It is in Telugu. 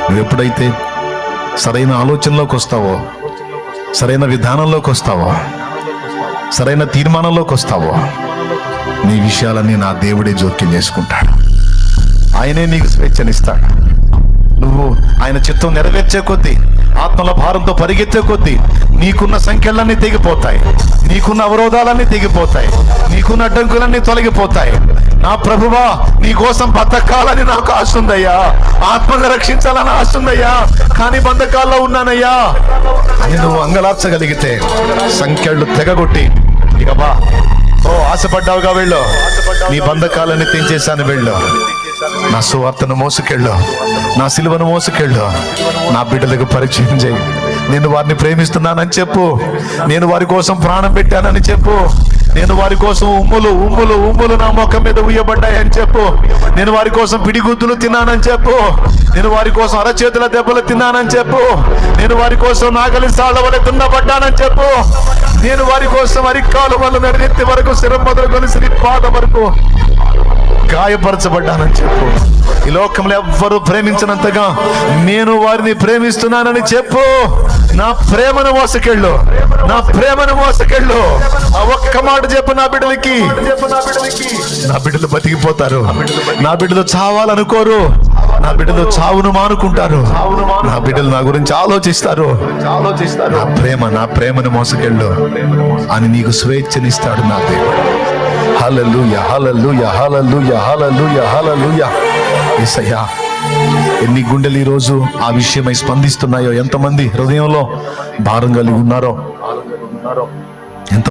నువ్వు ఎప్పుడైతే సరైన ఆలోచనలోకి వస్తావో, సరైన విధానంలోకి వస్తావో, సరైన తీర్మానంలోకి వస్తావో, నీ విషయాలన్నీ నా దేవుడే జోక్యం చేసుకుంటాడు. ఆయనే నీకు స్వేచ్ఛనిస్తాడు. నువ్వు ఆయన చిత్తం నెరవేర్చే కొద్దీ, ఆత్మల భారంతో పరిగెత్తే కొద్దీ నీకున్న సంఖ్యలన్నీ తెగిపోతాయి, నీకున్న అవరోధాలన్నీ తెగిపోతాయి, నీకున్న అడ్డంకులన్నీ తొలగిపోతాయి. నా ప్రభువా, నీ కోసం బతకాలని నాకు ఆశ ఉందయ్యా, ఆత్మగా రక్షించాలని ఆశ ఉందయ్యా, కానీ బంధకాల్లో ఉన్నానయ్యా అని నువ్వు అంగలార్చగలిగితే, సంఖ్యలు తెగగొట్టి ఇక బా, ఓ ఆశపడ్డావుగా వెళ్ళు, నీ బంధకాలని తెంచేశాను, వెళ్ళు, నా సువార్తను మోసుకెళ్ళు, నా సిలువను మోసుకెళ్ళు, నా బిడ్డలకు పరిచయం చేయి. నేను వారిని ప్రేమిస్తున్నానని చెప్పు, నేను వారి కోసం ప్రాణం పెట్టానని చెప్పు, నేను వారి కోసం ఉమ్ములు ఉమ్ములు ఉమ్ములు నా ముఖం మీద ఉయ్యబడ్డాయని చెప్పు, నేను వారి కోసం పిడిగుద్దులు తిన్నానని చెప్పు, నేను వారి కోసం అరచేతుల దెబ్బలు తిన్నానని చెప్పు, నేను వారి కోసం నాగలి సాళ్ళ వల్ల దున్నబడ్డానని చెప్పు, నేను వారి కోసం అరికాలు వల్ల నెరనెత్తి వరకు శిరం మొదలుకొని శ్రీపాద వరకు గాయపరచబడ్డానని చెప్పు. ఈ లోకంలో ఎవ్వరూ ప్రేమించినంతగా నేను వారిని ప్రేమిస్తున్నానని చెప్పు. నా ప్రేమను మోసకెళ్ళు, నా ప్రేమను మోసకెళ్ళు. ఆ ఒక్క మాట చెప్పు నా బిడ్డలకి. నా బిడ్డలు బతికిపోతారు, నా బిడ్డలు చావాలనుకోరు, నా బిడ్డలు చావును మానుకుంటారు, నా బిడ్డలు నా గురించి ఆలోచిస్తారు. నా ప్రేమ, నా ప్రేమను మోసకెళ్ళు అని నీకు స్వేచ్ఛనిస్తాడు నా దేవుడు. హల్లెలూయా, హల్లెలూయా, హల్లెలూయా, హల్లెలూయా, హల్లెలూయా. యేసయ్యా, ఎన్ని గుండెలు ఈరోజు ఆ విషయమై స్పందిస్తున్నాయో, ఎంతమంది హృదయంలో భారం కలిగి ఉన్నారో.